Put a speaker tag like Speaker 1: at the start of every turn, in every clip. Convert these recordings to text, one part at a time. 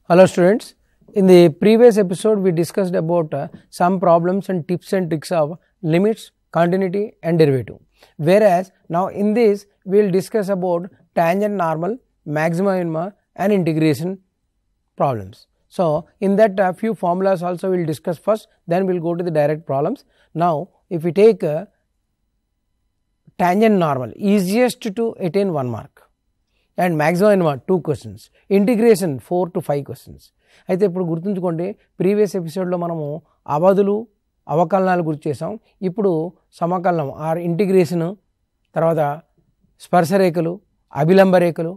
Speaker 1: Hello students, in the previous episode we discussed about some problems and tips and tricks of limits, continuity and derivative. Whereas now in this we will discuss about tangent normal, maxima minima and integration problems. So in that few formulas also we will discuss first, then we will go to the direct problems. Now if we take tangent normal, easiest to attain 1 mark. And maximum minima 2 questions, integration 4 to 5 questions. అయితే ఇప్పుడు గుర్తుంచుకోండి, previous ఎపిసోడ్లో మనము అవధులు అవకలనాలు గుర్తు చేసాం. ఇప్పుడు సమకలనం ఆర్ ఇంటిగ్రేషన్, తర్వాత స్పర్శరేఖలు, అభిలంబ రేఖలు,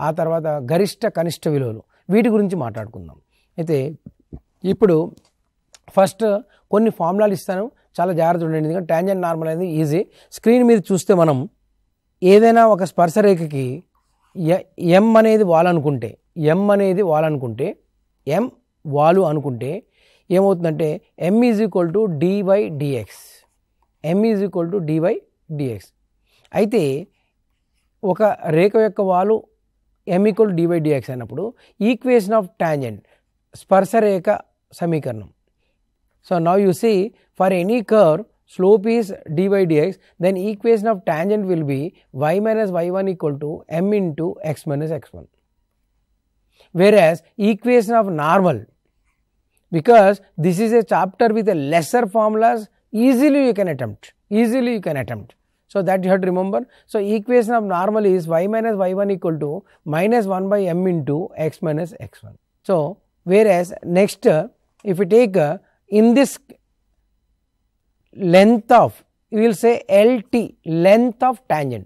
Speaker 1: ఆ తర్వాత గరిష్ట కనిష్ట విలువలు, వీటి గురించి మాట్లాడుకుందాం. అయితే ఇప్పుడు ఫస్ట్ కొన్ని ఫార్ములాలు ఇస్తాను, చాలా జాగ్రత్త ఉండండి, ఎందుకంటే టాంజెంట్ నార్మల్ అనేది ఈజీ. స్క్రీన్ మీద చూస్తే మనం ఏదైనా ఒక స్పర్శరేఖకి ఎం అనేది వాలనుకుంటే ఎం వాలు అనుకుంటే ఏమవుతుందంటే m is equal to d y d x. అయితే ఒక రేఖ యొక్క వాలు m equal to d y d x అయినప్పుడు ఈక్వేషన్ ఆఫ్ టాంజెంట్ స్పర్శరేఖ సమీకరణం. So now you see for any curve slope is d by dx, then equation of tangent will be y minus y1 equal to m into x minus x1. Whereas equation of normal, because this is a chapter with a lesser formulas, easily you can attempt. So that you have to remember. So equation of normal is y minus y1 equal to minus 1 by m into x minus x1. So whereas next if we take in this length of, you will say LT, length of tangent,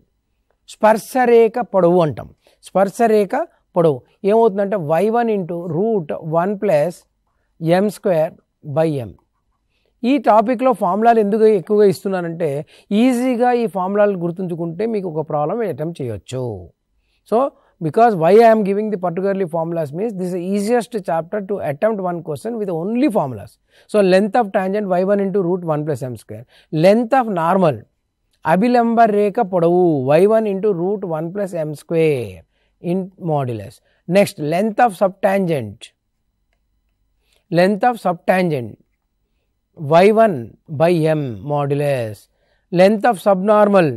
Speaker 1: స్పర్శరేఖ పొడవు అంటాం. స్పర్శరేఖ పొడవు ఏమవుతుందంటే y1 into root 1 plus m square by m. ఈ టాపిక్లో ఫార్ములాలు ఎందుకు ఎక్కువగా ఇస్తున్నానంటే ఈజీగా ఈ ఫార్ములాలు గుర్తుంచుకుంటే మీకు ఒక ప్రాబ్లం అటెంప్ట్ చేయొచ్చు. So because why I am giving the particularly formulas means this is the easiest chapter to attempt one question with only formulas. So length of tangent y1 into root 1 plus m square. Length of normal abhilamba rekha podavu y1 into root 1 plus m square in modulus. Next, length of subtangent y1 by m modulus. Length of subnormal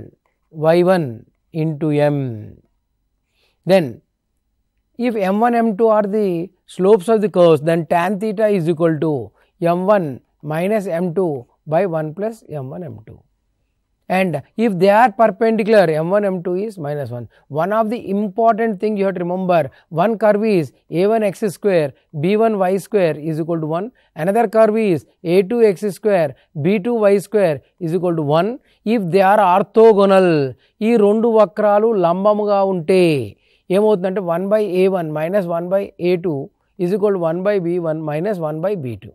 Speaker 1: y1 into m. Then if m1 m2 are the slopes of the curves, then tan theta is equal to m1 minus m2 by 1 plus m1 m2. And if they are perpendicular, m1 m2 is minus 1. One of the important thing you have to remember, one curve is a1 x square b1 y square is equal to 1. Another curve is a2 x square b2 y square is equal to 1. If they are orthogonal, ఈ రెండు వక్రాలు లంబముగా ఉంటే ఏమవుతుందంటే 1 by a1 minus 1 by a2 is equal to 1 by b1 minus 1 by b2.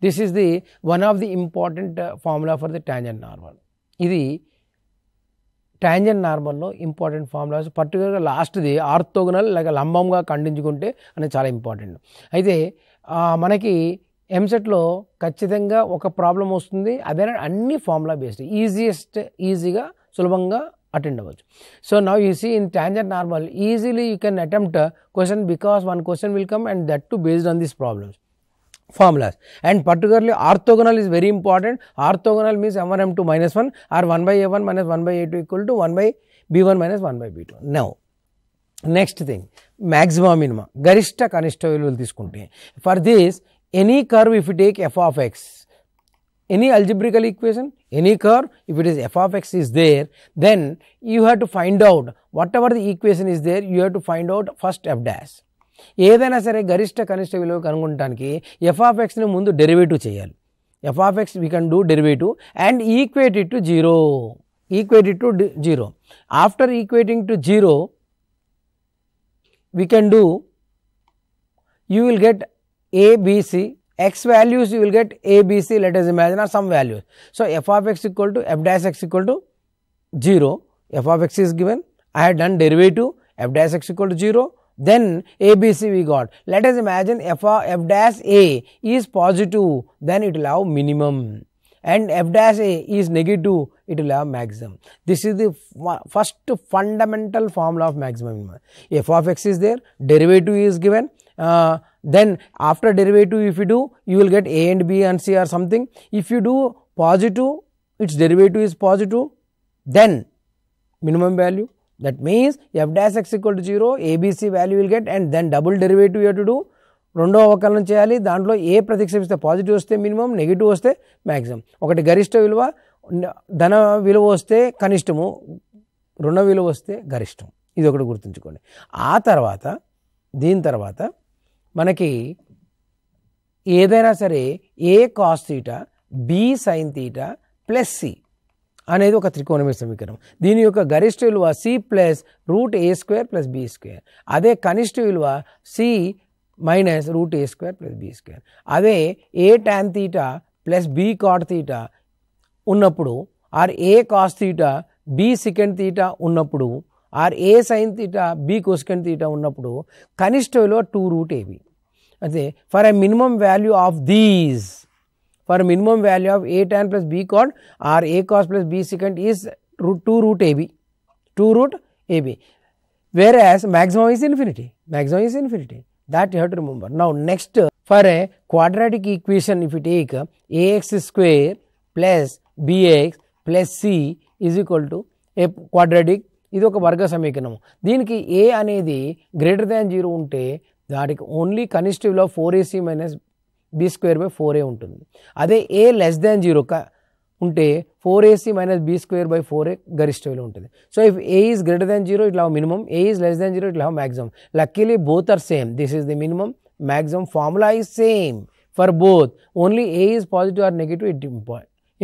Speaker 1: This is the one of the important formula for the tangent normal. ఇది tangent నార్మల్లో important formulas, పర్టికులర్గా లాస్ట్ది orthogonal లేక లంబంగా ఖండించుకుంటే అనేది చాలా ఇంపార్టెంట్. అయితే మనకి ఎంసెట్లో ఖచ్చితంగా ఒక ప్రాబ్లం వస్తుంది, అదే అన్ని ఫార్ములా బేస్డ్, ఈజీగా సులభంగా అటెండ్ అవ్వచ్చు. So now you see in tangent normal easily you can attempt a question because one question will come and that too based on these formulas. And particularly orthogonal is very important. Orthogonal means m1 m2 minus 1 or 1 by a1 minus 1 by a2 equal to 1 by b1 minus 1 by b2. Now next thing, maxima minima, garishta kanishta విలువలు తీసుకుంటే, for this any curve if you take f of x, any algebraical equation, any curve, if it is f of x is there, then you have to find out whatever the equation is there, you have to find out first f dash. ఏదైనా సరే గరిష్ట కనిష్ట విలువ కనుగొనడానికి f of x ని ముందు derivative చేయాలి. f of x we can do derivative and equate it to 0. After equating to 0 we can do, you will get a b c, x values you will get a b c, let us imagine, or some values. So f of x equal to f dash x equal to 0. F of x is given, I had done derivative, f dash x equal to 0, then a b c we got. Let us imagine f dash a is positive, then it will have minimum, and f dash a is negative, it will have maximum. This is the first fundamental formula of maximum minimum. F of x is there, derivative is given, then after derivative if you do, you will get a and b and c or something. If you do positive, its derivative is positive, then minimum value. That means f dash x equal to 0, abc value will get, and then double derivative you have to do. రెండో అవకలనం చేయాలి, దాంట్లో ఏ ప్రతిక్షేపిస్తే positive వస్తే minimum, negative వస్తే maximum. ఒకటి గరిష్ట విలువ, ధన విలువ వస్తే కనిష్టము, రుణ విలువ వస్తే గరిష్టం. ఇది ఒకటి గుర్తుంచుకోండి. ఆ తర్వాత దీని తర్వాత మనకి ఏదైనా సరే a cos theta b sine theta plus c అనేది ఒక త్రికోణమితి సమీకరణం. దీని యొక్క గరిష్ట విలువ c plus root a square plus b square. అదే కనిష్ట విలువ c minus root a square plus b square. అదే a tan theta plus b cot theta ఉన్నప్పుడు, or a cos theta b secant theta ఉన్నప్పుడు, or a sine theta b cosecant theta ఉన్నప్పుడు కనిష్ట విలువ 2 root a b. అదే for a minimum value of these, for minimum value of a tan plus b cot or a cos plus b secant is 2 root ab, 2 root ab, whereas maximum is infinity, maximum is infinity. That you have to remember. Now next, for a quadratic equation, if you take ax square plus bx plus c is equal to a quadratic, ఇది ఒక వర్గ సమీకరణం. దీనికి a అనేది greater than 0 ఉంటే దానికి only కనిష్ట విలువ 4ac minus B square by 4a ఉంటుంది. అదే ఏ లెస్ దాన్ 0 ఉంటే 4ac minus B square by 4a గరిష్ట విలువ ఉంటుంది. So if a is greater than 0 it will have minimum, a is less than 0 it will have maximum. Luckily both are same. This is the minimum, maximum formula is same for both. Only a is positive or negative, it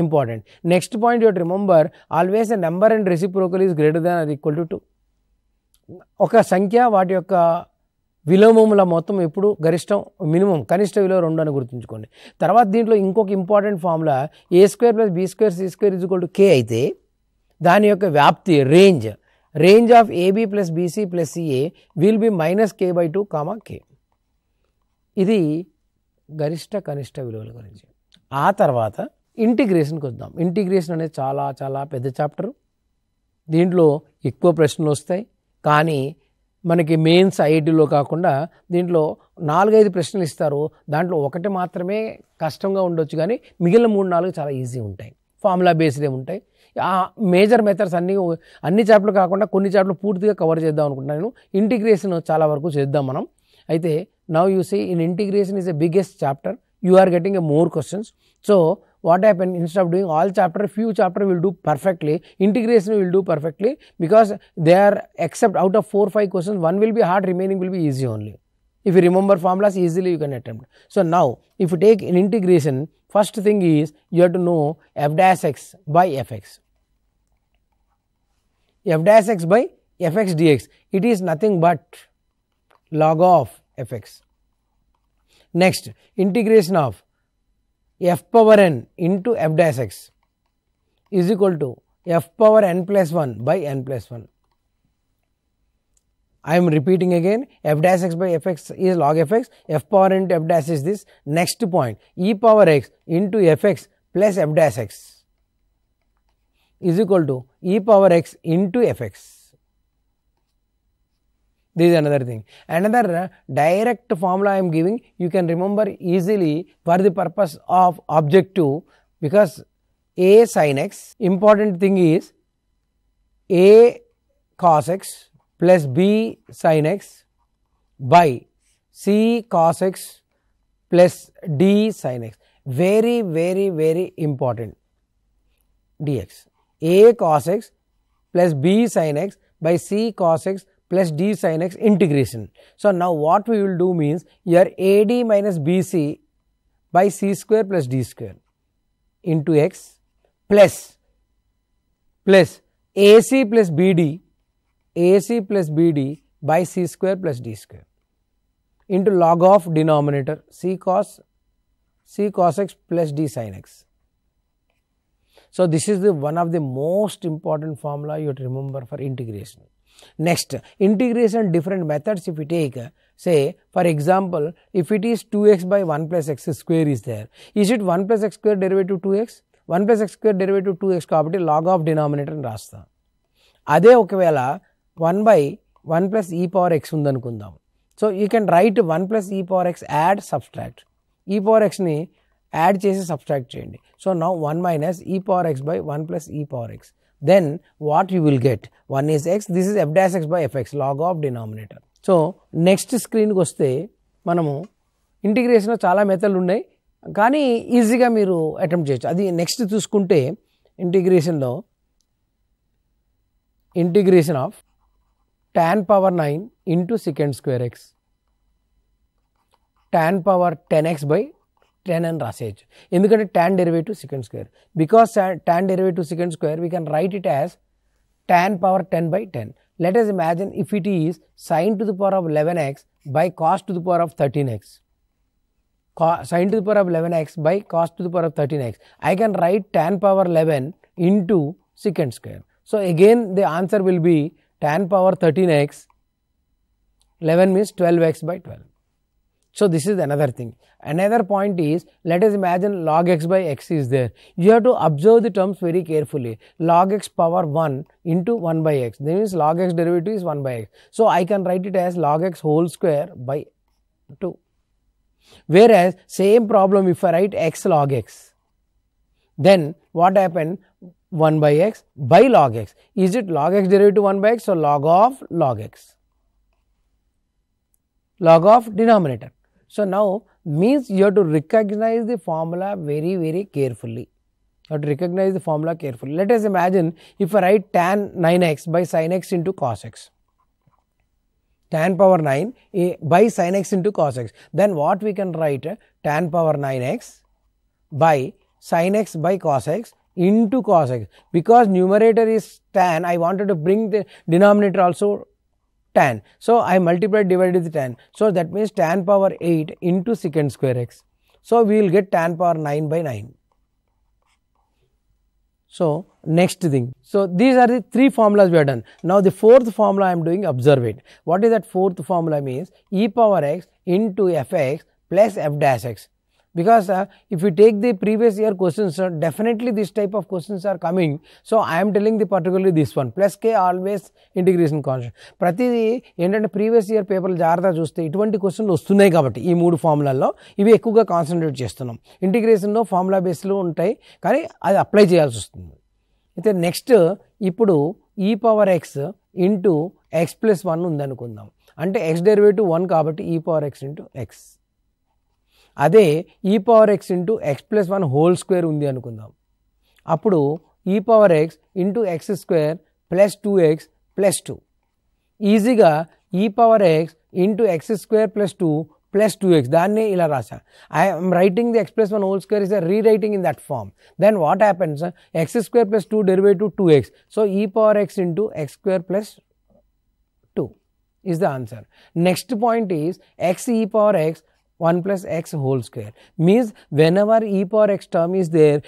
Speaker 1: important. Next point you have to remember, always a number and reciprocal is greater than or equal to 2. ఒక సంఖ్య వాటి యొక్క విలోమముల మొత్తం ఎప్పుడు గరిష్టం, minimum కనిష్ట విలువ 2 అని గుర్తుంచుకోండి. తర్వాత దీంట్లో ఇంకొక important formula a square plus b square c square is equal to k అయితే దాని యొక్క వ్యాప్తి range of a b plus b c plus c a will be minus k by 2 comma k. ఇది గరిష్ట కనిష్ట విలువల గురించి. ఆ తర్వాత ఇంటిగ్రేషన్కి వద్దాం. ఇంటిగ్రేషన్ అనేది చాలా చాలా పెద్ద చాప్టర్. దీంట్లో ఎక్కువ ప్రశ్నలు వస్తాయి, కానీ మనకి మెయిన్స్ ఐఐటీలో కాకుండా దీంట్లో 4-5 ప్రశ్నలు ఇస్తారు. దాంట్లో ఒకటి మాత్రమే కష్టంగా ఉండొచ్చు, కానీ మిగిలిన 3-4 చాలా ఈజీ ఉంటాయి, ఫార్ములా బేస్డే ఉంటాయి. ఆ మేజర్ మెథడ్స్ అన్ని చాప్టర్లు కాకుండా కొన్ని చాప్టర్లు పూర్తిగా కవర్ చేద్దాం అనుకుంటున్నాను. ఇంటిగ్రేషన్ చాలా వరకు చేద్దాం మనం. అయితే now you see in integration is a biggest chapter, you are getting a more questions. So what happened, instead of doing all chapter, few chapter will do perfectly, integration will do perfectly, because they are, except out of 4-5 questions, one will be hard, remaining will be easy only. If you remember formulas easily you can attempt. So now if you take an integration, first thing is you have to know f dash x by fx. F dash x by fx dx, it is nothing but log of fx. Next, integration of f power n into f dash x is equal to f power n plus 1 by n plus 1. I am repeating again, f dash x by fx is log fx, f power n into f dash is this. Next point, e power x into fx plus f dash x is equal to e power x into fx. This is another thing. Another direct formula I am giving, you can remember easily for the purpose of objective, because a sin x, important thing is a cos x plus b sin x by c cos x plus d sin x. Very, very, very important. dx. a cos x plus b sin x by c cos x plus d sin x integration. So now what we will do means, here AD minus BC by c square plus d square into x plus AC plus BD by c square plus d square into log of denominator c cos x plus d sin x. So this is the one of the most important formula you have to remember for integration. Next, integration different methods. If we take, say for example, if it is 2x by 1 plus x square is there, is it 1 plus x square derivative 2x? 1 plus x square derivative 2x కాబట్టి log of denominator అని రాస్తా. అదే ఒకవేళ 1 by 1 plus e power x ఉందనుకుందాం. So you can write 1 plus e power x add subtract, e power ఎక్స్ని add చేసి subtract చేయండి. So now 1 minus e power x by 1 plus e power x. Then what you will get, 1 is x, this is f dash x by f x, log of denominator. So next స్క్రీన్కి వస్తే మనము ఇంటిగ్రేషన్లో చాలా మెథడ్లు ఉన్నాయి, కానీ ఈజీగా మీరు attempt చేయొచ్చు. అది నెక్స్ట్ చూసుకుంటే ఇంటిగ్రేషన్లో integration of tan power 9 into secant square x, tan power 10x by 10 అని రాసేయచ్చు. ఎందుకంటే tan derivative secant square, because tan derivative secant square we can write it as tan power 10 by 10. Let us imagine if it is sin to the power of 11x by cos to the power of 13x, sin to the power of 11x by cos to the power of 13x, I can write tan power 11 into secant square. So again the answer will be tan power 13x, 11 means 12x by 12. So this is another thing. Another point is, let us imagine log x by x is there. You have to observe the terms very carefully. Log x power 1 into 1 by x, that means log x derivative is 1 by x. So I can write it as log x whole square by 2. Whereas same problem if I write x log x, then what happened, 1 by x by log x. Is it log x derivative 1 by x? So log of log x, log of denominator. So now means you have to recognize the formula very carefully. You have to recognize the formula carefully. Let us imagine if I write tan 9x by sin x into cos x, tan power 9 by sin x into cos x, then what we can write, tan power 9x by sin x by cos x into cos x. Because numerator is tan, I wanted to bring the denominator also tan, so I multiplied divided the tan, so that means tan power 8 into secant square x. So we will get tan power 9 by 9. So next thing, so these are the 3 formulas we have done. Now the 4th formula I am doing, observe it. What is that 4th formula means, e power x into fx plus f dash x. Because if you take the previous year questions, definitely this type of questions are coming. So I am telling the particularly this one, plus k always integration constant. ప్రతిదీ ఏంటంటే previous year పేపర్లు జాగ్రత్తగా చూస్తే ఇటువంటి క్వశ్చన్లు వస్తున్నాయి కాబట్టి ఈ 3 ఫార్ములాల్లో ఇవి ఎక్కువగా కాన్సన్ట్రేట్ చేస్తున్నాం. ఇంటిగ్రేషన్లో ఫార్ములా బేస్లో ఉంటాయి, కానీ అది అప్లై చేయాల్సి వస్తుంది. అయితే నెక్స్ట్ ఇప్పుడు ఈ power x into x plus 1 ఉందనుకుందాం. అంటే ఎక్స్ డెరివేటివ్ 1 కాబట్టి ఈ పవర్ ఎక్స్ ఇంటూ ఎక్స్. అదే e power x into x plus 1 whole square ఉంది అనుకుందాం. అప్పుడు e power x into x square plus 2x plus 2. ఈజీగా e power x into x square plus 2 plus 2x, దాన్ని ఇలా రాసా. I'm writing the x plus 1 whole square is rewriting in that form. Then what happens, x square plus 2 derivative 2x. So e power x into x square plus 2 is the answer. Next point is x e power x 1 plus x whole square, means whenever e power x term is there,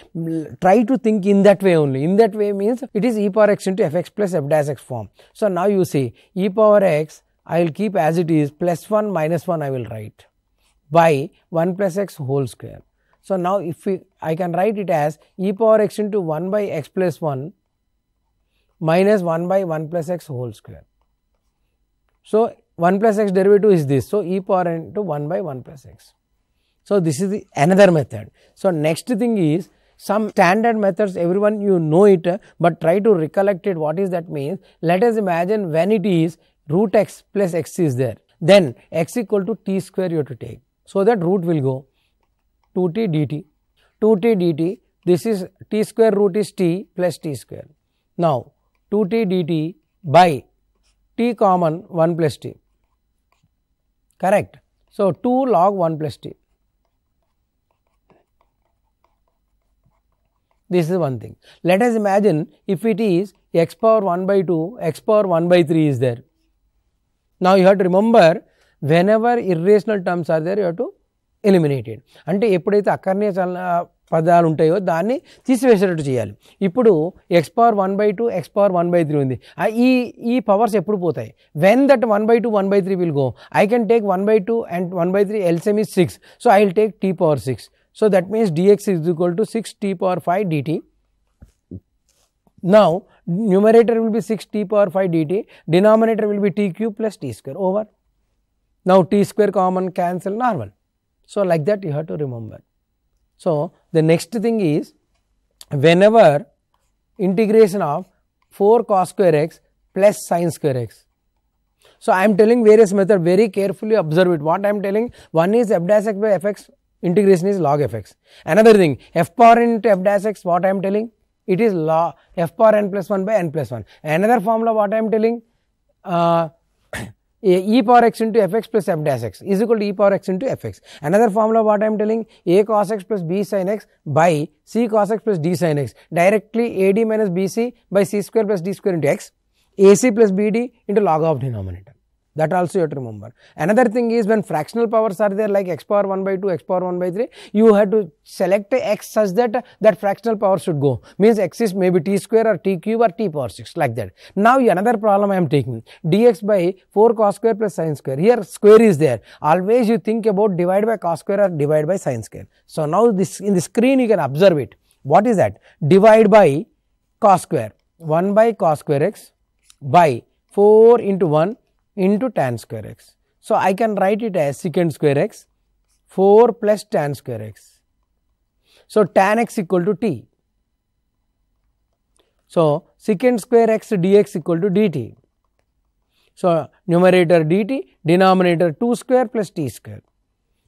Speaker 1: try to think in that way only. In that way means it is e power x into fx plus f dash x form. So now you see e power x I will keep as it is, plus 1 minus 1 I will write, by 1 plus x whole square. So now if I can write it as e power x into 1 by x plus 1 minus 1 by 1 plus x whole square. So 1 plus x derivative is this, so e power into 1 by 1 plus x. So this is the another method. So next thing is some standard methods, everyone you know it, but try to recollect it. What is that means? Let us imagine when it is root x plus x is there, then x equal to t square you have to take, so that root will go 2t dt, 2t dt, this is t square root is t plus t square. Now 2t dt by t common 1 plus t, correct. So 2 log 1 plus t. This is one thing. Let us imagine if it is x power 1 by 2, x power 1 by 3 is there. Now you have to remember, whenever irrational terms are there, you have to eliminate it. అంటే ఎప్పుడైతే అకర్ణీయ పదాలు ఉంటాయో దాన్ని తీసివేసేటట్టు చేయాలి. ఇప్పుడు X power 1 by 2, X power 1 by 3 ఉంది. ఈ పవర్స్ ఎప్పుడు పోతాయి? When that 1 by 2, 1 by 3 will go, I can take 1 by 2 and 1 by 3 LCM is 6. So I will take t power 6. So that means dx is equal to 6 t power 5 dt. Now numerator will be 6 t power 5 dt, denominator will be t cube plus t square over. Now t square common, cancel, normal. So like that you have to remember. So the next thing is, whenever integration of 4 cos square x plus sin square x. So I am telling various method, very carefully observe it. What I am telling, one is f dash x by fx, integration is log fx. Another thing, f power into f dash x, what I am telling, it is log f power n plus 1 by n plus 1. Another formula, what I am telling, e power x into fx plus f dash x is equal to e power x into fx. Another formula, what I am telling, a cos x plus b sin x by c cos x plus d sin x, directly ad minus bc by c square plus d square into x, ac plus bd into log of denominator. That also you have to remember. Another thing is, when fractional powers are there like x power 1 by 2, x power 1 by 3, you have to select x such that that fractional power should go. Means x is maybe t square or t cube or t power 6, like that. Now another problem I am taking, dx by 4 cos square plus sin square. Here square is there. Always you think about divide by cos square or divide by sin square. So now this in the screen you can observe it. What is that? Divide by cos square, 1 by cos square x by 4 into 1 into tan square x. So I can write it as secant square x 4 plus tan square x. So tan x equal to t. So secant square x dx equal to dt. So numerator dt, denominator 2 square plus t square.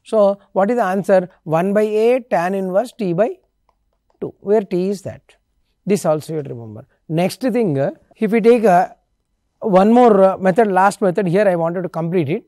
Speaker 1: So what is the answer? 1 by a tan inverse t by 2, where t is that. This also you have to remember. Next thing, if we take one more method, last method, here I wanted to complete it.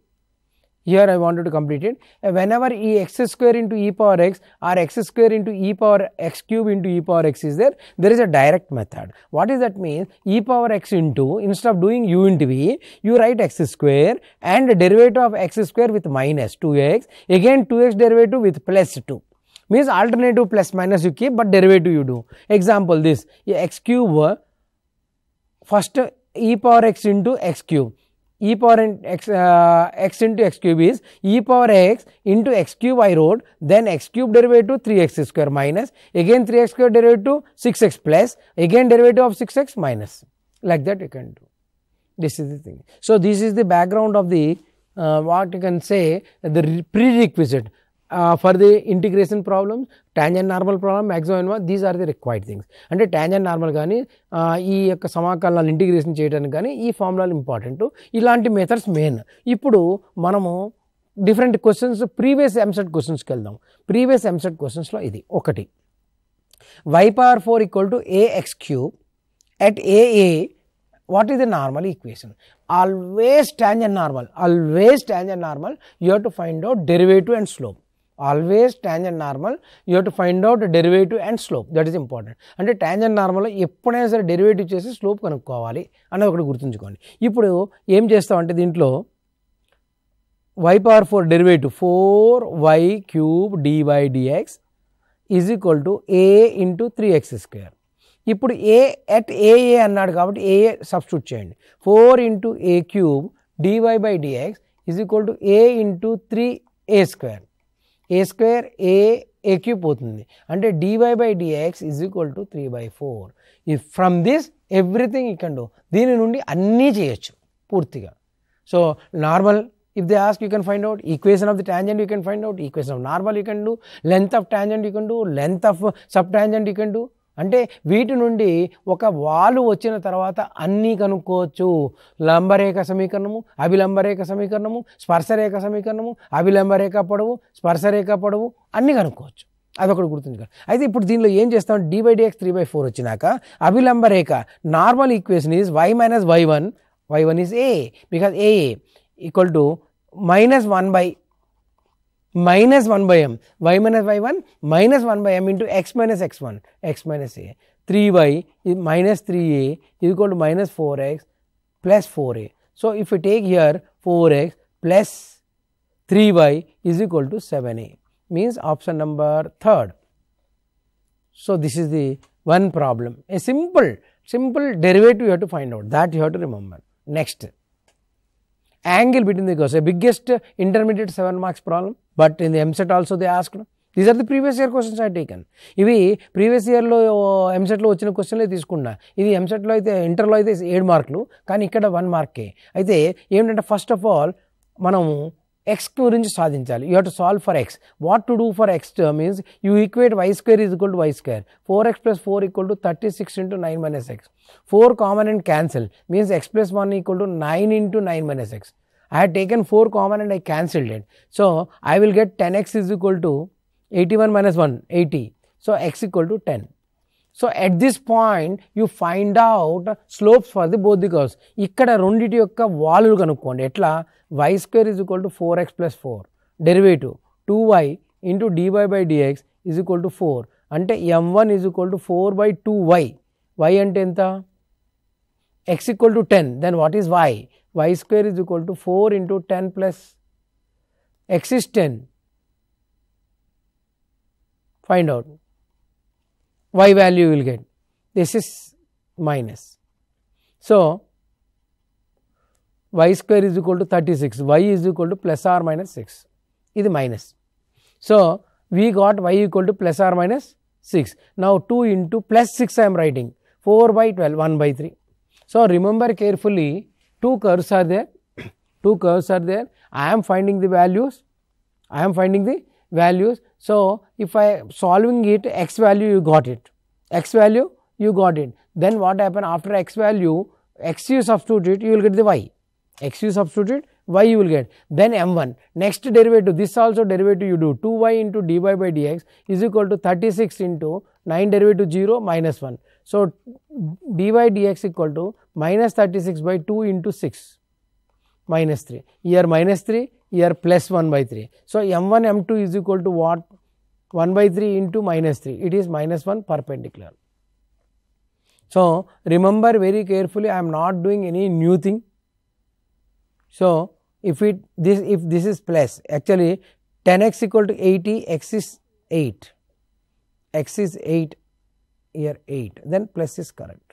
Speaker 1: Whenever x square into e power x or x square into e power x cube into e power x is there, there is a direct method. What does that mean? E power x into, instead of doing u into v, you write x square and derivative of x square with minus 2x, again 2x derivative with plus 2. Means alternative plus minus you keep, but derivative you do. Example this, x cube, first e power x into x cube, e power x into x cube is e power x into x cube I wrote, then x cube derivative 3x square minus, again 3x square derivative 6x plus, again derivative of 6x minus, like that you can do. This is the thing. So this is the background of the what you can say, the prerequisite for the integration problems, tangent normal problem, maximum, these are the required things. And tangent normal gaani ee yokka samakalalu integration cheyadaniki gaani ee formula important. Ilanti methods main. Ippudu manamu different questions, previous MCET questions ki veldam. Previous MCET questions lo idi okati, y power 4 equal to ax cube at a, what is the normal equation? Always tangent normal, you have to find out derivative and slope. Always tangent normal, you have to find out derivative and slope, that is important. అంటే tangent normal లో ఎప్పుడైనా సరే derivative చేసి slope కనుక్కోవాలి అన్నది ఒకటి గుర్తుంచుకోండి. ఇప్పుడు ఏం చేస్తామంటే దీంట్లో y power 4 derivative 4y cube dy dx is equal to a into 3x square. ఇప్పుడు a at a అన్నాడు కాబట్టి a సబ్స్టిట్యూట్ చేయండి. 4 into a cube dy by dx is equal to a into 3a square. a square a cube పోతుంది అంటే dy by dx is equal to 3/4. If from this everything you can do, దీని నుండి అన్నీ చేయొచ్చు పూర్తిగా. So normal, if they ask, you can find out equation of the tangent, you can find out equation of normal, you can do length of tangent, you can do length of subtangent, you can do. అంటే వీటి నుండి ఒక వాలు వచ్చిన తర్వాత అన్నీ కనుక్కోవచ్చు. లంబరేఖ సమీకరణము, అభిలంబరేఖ సమీకరణము, స్పర్శరేఖ సమీకరణము, అభిలంబరేఖ పొడవు, స్పర్శరేఖ పొడవు అన్నీ కనుక్కోవచ్చు. అదొకటి గుర్తుంచుకోవాలి. అయితే ఇప్పుడు దీనిలో ఏం చేస్తాం, dy dx 3/4 వచ్చినాక అభిలంబరేఖ normal equation is y minus y1 is a, because a equal to -1 by m, y minus y1 minus 1 by m into x minus x1, x minus a. 3y minus 3a is equal to minus 4x plus 4a. So if we take here 4x plus 3y is equal to 7a, means option number 3rd. So this is the one problem, a simple derivative you have to find out, that you have to remember. Next, angle between the curves, a biggest intermediate 7 marks problem, but in the MCET also they asked. These are the previous year questions I had taken. ఇవి previous ఇయర్లో ఎంసెట్లో వచ్చిన క్వశ్చన్లే తీసుకున్నా. ఇది ఎంసెట్లో అయితే ఇంటర్లో అయితే 7 మార్కులు, కానీ ఇక్కడ 1 మార్కే. అయితే ఏమిటంటే ఫస్ట్ ఆఫ్ ఆల్ మనము x గురించి సాధించాలి. You have to solve for x. What to do for x term is you equate y square is equal to y square. 4x plus 4 equal to 36 into 9 minus x. 4 common and cancel means x plus 1 equal to 9 into 9 minus x. I had taken 4 common and I cancelled it. So I will get 10x is equal to 81 minus 1, 80. So x equal to 10. So at this point you find out slopes for the both the curves. ఇక్కడ రెండిటి యొక్క వాలులు కనుక్కోండి. ఎట్లా? y square is equal to 4x plus 4. Derivative 2y into dy by dx is equal to 4. అంటే m1 is equal to 4 by 2y. y అంటే ఎంత? x equal to 10. Then what is y? y square is equal to 4 into 10 plus x is 10. Find out. Y value you will get. This is minus. So y square is equal to 36. Y is equal to plus or minus 6. This is minus. So we got y equal to plus or minus 6. Now 2 into plus 6 I am writing. 4 by 12, 1 by 3. So remember carefully, two curves are there. Two curves are there. I am finding the values. So if I solving it, x value you got it. Then what happen after x value, x you substitute, you will get the y. X you substitute, y you will get. Then m1. Next derivative, this also derivative you do. 2y into dy by dx is equal to 36 into 9 derivative 0 minus 1. So dy dx equal to minus 36 by 2 into 6 minus 3. Here minus 3, here plus 1 by 3. So m1 m2 is equal to what? 1 by 3 into minus 3. It is minus 1 perpendicular. So remember very carefully, I am not doing any new thing. So if this is plus, actually 10x equal to 80, x is 8. X is 8, here 8. Then plus is correct.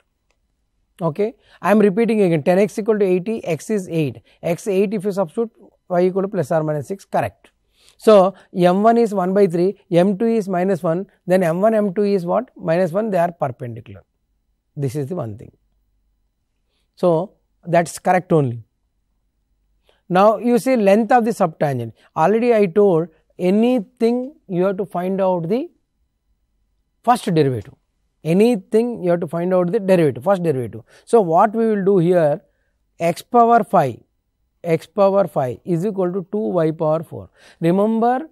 Speaker 1: Okay. I am repeating again. 10x equal to 80, x is 8. X 8 if you substitute, y equal to plus or minus 6, correct. So m1 is 1 by 3, m2 is minus 1, then m1, m2 is what? Minus 1, they are perpendicular. This is the one thing. So that's correct only. Now you see length of the subtangent. Already I told, anything you have to find out the first derivative. Anything you have to find out the derivative, first derivative. So what we will do here, x power 5 is equal to 2y power 4. Remember,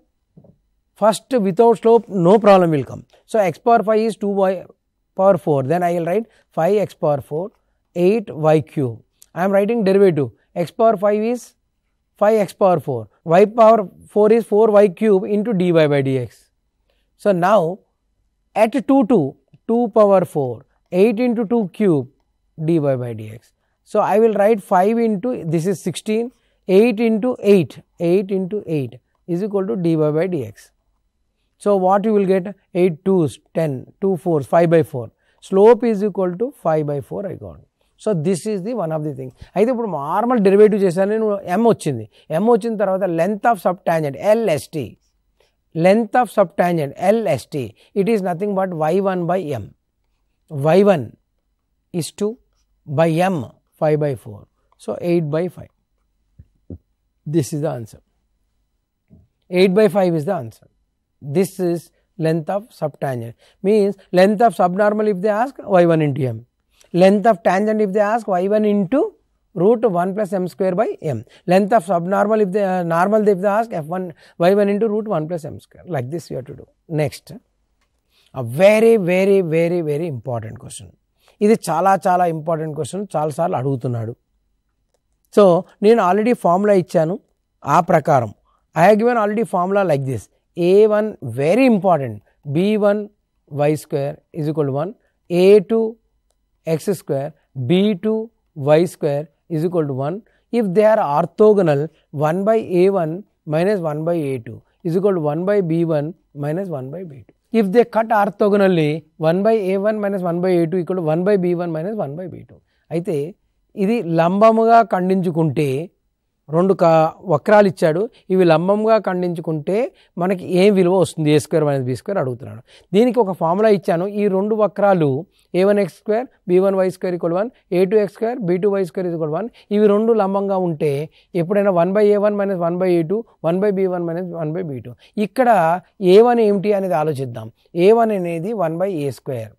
Speaker 1: first without slope no problem will come. So x power 5 is 2y power 4. Then I will write 5x power 4, 8y cube. I am writing derivative. X power 5 is 5x power 4. Y power 4 is 4y cube into dy by dx. So now at 2 power 4, 8 into 2 cube dy by dx. So I will write 5 into, this is 16, 8 into 8 is equal to dy by dx. So what you will get? 8 2s, 10, 2 4s, 5 by 4. Slope is equal to 5 by 4 I got. So this is the one of the thing. అయితే ఇప్పుడు normal derivative చేశాను నేను, m వచ్చింది. m వచ్చిన తర్వాత length of sub tangent LST. Length of subtangent LST, it is nothing but y1 by m. y1 is 2 by m 5 by 4. So 8 by 5. This is the answer. 8 by 5 is the answer. This is length of subtangent. Means length of subnormal if they ask, y1 into m. Length of tangent if they ask, y1 into root 1 plus m square by m. Length of subnormal if they normal if they ask, f1 y1 into root 1 plus m square. Like this you have to do. Next, a very very very very important question. ఇది చాలా important question, చాలాసార్లు అడుగుతున్నాడు. So నేను already formula ఇచ్చాను, ఆ ప్రకారం I have given already formula like this. a1 very important, b1 y square is equal to 1, a2 x square, b2 y square is equal to 1. If they are orthogonal, 1 by a1 minus 1 by a2 is equal to 1 by b1 minus 1 by b2. If they cut orthogonally, 1 by a1 minus 1 by a2 equal to 1 by b1 minus 1 by b2. అయితే ఇది లంబముగా ఖండించుకుంటే రెండు వక్రాలు ఇచ్చాడు, ఇవి లంబంగా ఖండించుకుంటే మనకి ఏ విలువ వస్తుంది, ఏ square minus be square అడుగుతున్నాడు. దీనికి ఒక ఫార్ములా ఇచ్చాను. ఈ రెండు వక్రాలు a1x square b1y square equal 1, a2x square b2y square equal 1, ఇవి రెండు లంబంగా ఉంటే ఎప్పుడైనా 1/a1 minus 1/a2 1/b1 minus 1/b2. ఇక్కడ a1 ఏమిటి అనేది ఆలోచిద్దాం. a1 అనేది 1/a స్క్వేర్,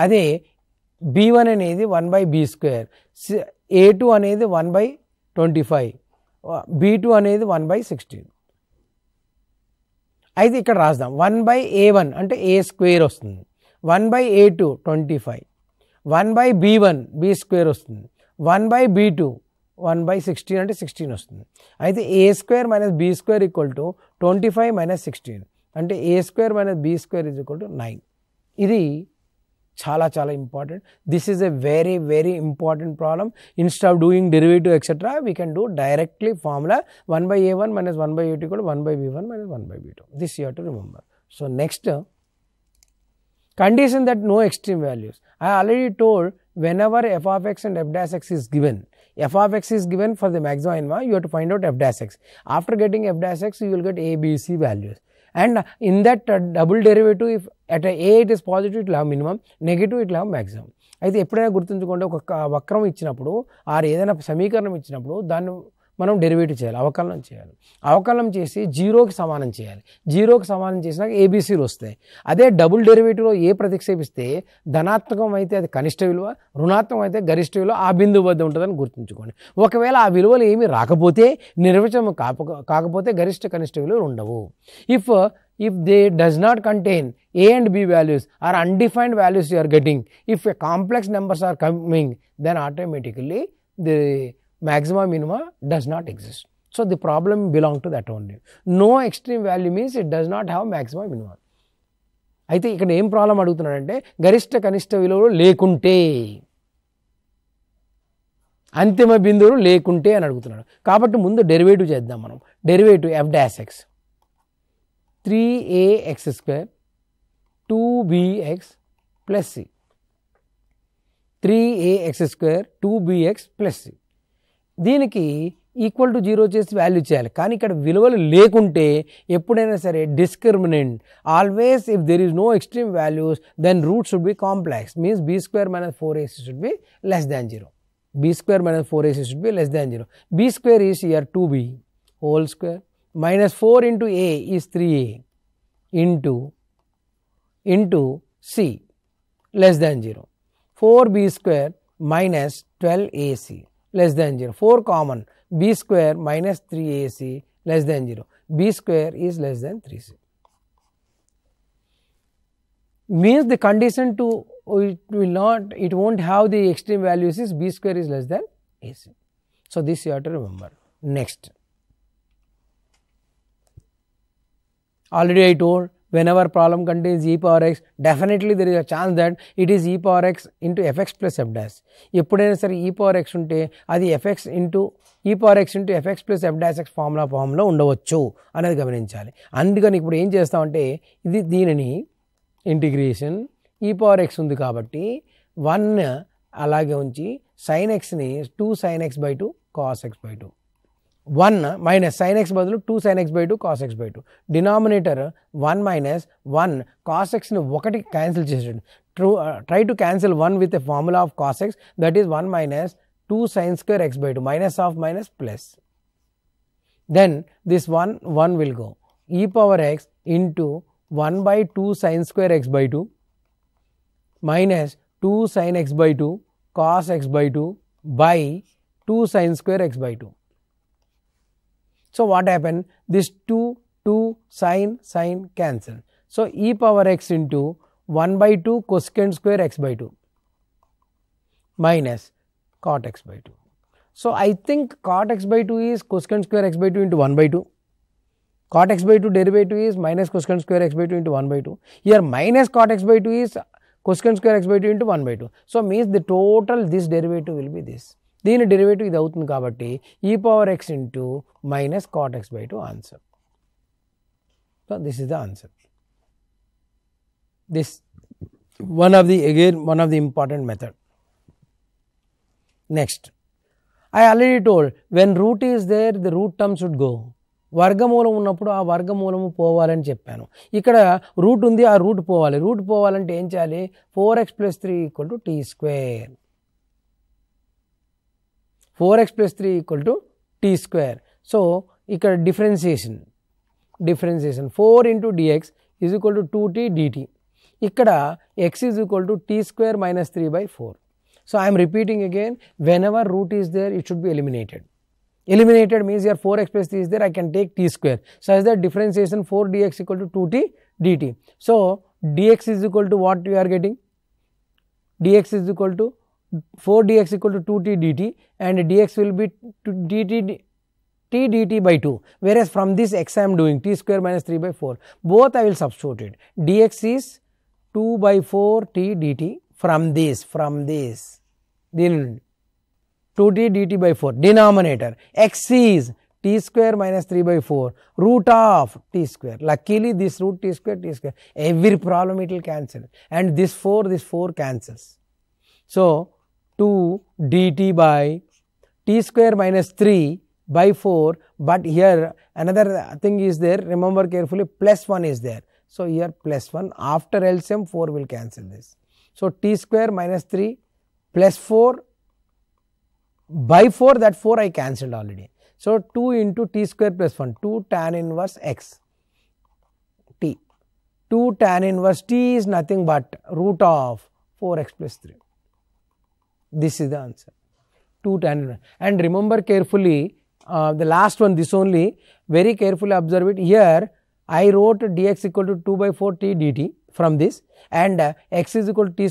Speaker 1: అదే b1 అనేది 1/b స్క్వేర్, a2 అనేది 1/25, b2 అనేది 1/16. అయితే ఇక్కడ రాద్దాం. 1/a1 అంటే a స్క్వేర్ వస్తుంది, 1/a2 25, 1/b1 b స్క్వేర్ వస్తుంది, 1/b2 1/16 అంటే 16 వస్తుంది. అయితే a square minus b square equal to 25 minus 16 అంటే a square minus b square is equal to 9. ఇది చాలా చాలా important. This is a very very important problem. Instead of doing derivative etcetera we can do directly formula 1/a1 minus 1/a2 equal to 1/b1 minus 1/b2. This you have to remember. So next, condition that no extreme values. I already told whenever f of x and f dash x is given, f of x is given for the maxima minima, you have to find out f dash x. After getting f dash x, you will get a, b, c values. And in that double derivative, if at a it is positive, it will have minimum, negative it will have maximum. అయితే ఎప్పుడైనా గుర్తుంచుకోండి, ఒక వక్రం ఇచ్చినప్పుడు are ఏదైనా సమీకరణం ఇచ్చినప్పుడు దాన్ని మనం డెరివేటివ్ చేయాలి, అవకలనం చేయాలి. అవకలనం చేసి జీరోకి సమానం చేయాలి. జీరోకి సమానం చేసినాక ఏబీసీలు వస్తాయి. అదే డబుల్ డెరివేటివ్లో ఏ ప్రతిక్షేపిస్తే ధనాత్మకం అయితే అది కనిష్ట విలువ, రుణాత్మకం అయితే గరిష్ట విలువ ఆ బిందువు వద్ద ఉంటుందని గుర్తుంచుకోండి. ఒకవేళ ఆ విలువలు ఏమీ రాకపోతే, నిర్వచనం కాకపోతే గరిష్ట కనిష్ట విలువలు ఉండవు. If they does not contain a and b values or undefined values you are getting, if a complex numbers are coming, then automatically the maxima minima does not exist. So the problem belong to that only. No extreme value means it does not have maxima minima. అయితే ఇక్కడ ఏం problem అడుగుతున్నాడంటే గరిష్ట కనిష్ట విలువలు లేకుంటే, అంతిమ బిందువులు లేకుంటే అని అడుగుతున్నాడు. కాబట్టి ముందు డెరివేటివ్ చేద్దాం మనం. Derivative f dash x 3ax square 2bx plus c, 3ax square 2bx plus c. దీనికి ఈక్వల్ టు 0 చేసి వాల్యూ చేయాలి. కానీ ఇక్కడ విలువలు లేకుంటే ఎప్పుడైనా సరే discriminant always if there is no extreme values then root should be complex, means b square minus 4ac should be less than 0. b square minus 4ac should be less than 0. b square is here 2b whole square minus 4 into a is 3a into c less than 0. 4b square minus 12ac less than 0. 4 common, b square minus 3ac less than 0. b square is less than 3c. Means the condition to it won't have the extreme values is b square is less than ac. So this you have to remember. Next, already I told whenever problem contains e power x, definitely there is a chance that it is e power x into fx plus f dash. ఎప్పుడైనా సరే e power x ఉంటే అది fx into e power x into fx plus f dash x formula ఉండవచ్చు అనేది గమనించాలి. అందుకని ఇప్పుడు ఏం చేస్తామంటే దీనిని ఇంటిగ్రేషన్ e power x ఉంది కాబట్టి 1 అలాగే ఉంచి sin xని 2 sin x by 2 cos x by 2, 1 minus sin x బదులు 2 sin x by 2 cos x by 2, denominator 1 minus 1 cos xని 1 క్యాన్సిల్ చేసాడు. Try to cancel 1 with a formula of cos x, that is 1 minus 2 sin square x by 2, minus of minus plus. Then this 1 will go e power x into 1 by 2 sin square x by 2 minus 2 sin x by 2 cos x by 2 by 2 sin square x by 2. So what happened? This 2 sin cancel. So e power x into 1 by 2 cosecant square x by 2 minus cot x by 2. So I think cot x by 2 is cosecant square x by 2 into 1 by 2. Cot x by 2 derivative is minus cosecant square x by 2 into 1 by 2. Here minus cot x by 2 is cosecant square x by 2 into 1 by 2. So means the total this derivative will be this. దీని derivative ఇది అవుతుంది కాబట్టి e power x into minus cot x by 2 answer. So this is the answer. This one of the important method. Next, I already told, when root is there, the root term should go. వర్గమూలం ఉన్నప్పుడు ఆ వర్గమూలము పోవాలని చెప్పాను. ఇక్కడ route ఉంది, ఆ route పోవాలి. Route పోవాలంటే ఏం చేయాలి? 4x + 3 = t². 4x + 3 = t². So ఇక్కడ differentiation 4 × dx is equal to 2t dt. ఇక్కడ x is equal to t² - 3/4. So I am repeating again, whenever root is there, it should be eliminated. Eliminated means here 4x + 3 is there, I can take t². Such that differentiation 4 dx equal to 2t dt. So dx is equal to what we are getting? Dx is equal to 4 dx equal to 2t dt, and dx will be t dt by 2. Whereas from this x I am doing t² - 3/4. Both I will substitute it. Dx is 2/4 t dt from this. Then 2t dt by 4. Denominator x is t² - 3/4 root of t². Luckily this root t². Every problem it will cancel, and this 4 cancels. So 2 dt by t² - 3/4. But here another thing is there, remember carefully, +1 is there. So here +1, after LCM 4 will cancel this. So t² - 3 + 4/4, that 4 I cancelled already. So 2 into t² + 1, 2 tan inverse x t. 2 tan inverse t is nothing but root of 4x + 3. This is the answer, 2 tan inverse. And remember carefully, the last one, this only, very carefully observe it. Here I wrote dx equal to 2/4 t dt from this, and x is equal to t²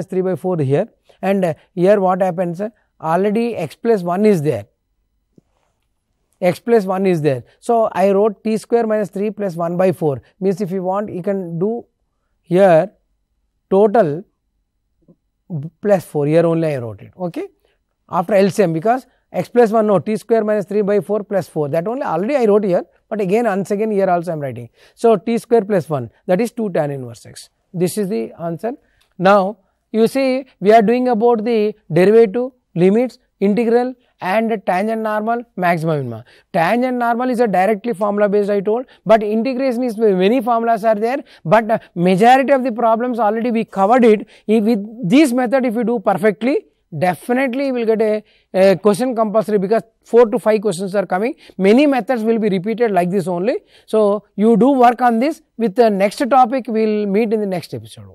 Speaker 1: - 3/4 here. And here what happens? Already x + 1 is there. So I wrote t² - 3 + 1/4. Means if you want, you can do here total +4. Here only I wrote it. Okay. After LCM, because x + 1, no, t² - 3/4 + 4. That only already I wrote here. But again, once again, here also I am writing. So t² + 1, that is 2 tan inverse x. This is the answer. Now you see, we are doing about the derivative, limits, integral, and tangent normal, maximum minima. Tangent normal is a directly formula based, I told, but integration is, many formulas are there, but majority of the problems already we covered it. With this method, if you do perfectly, definitely you will get a question compulsory, because 4 to 5 questions are coming. Many methods will be repeated like this only. So you do work on this. With the next topic, we will meet in the next episode.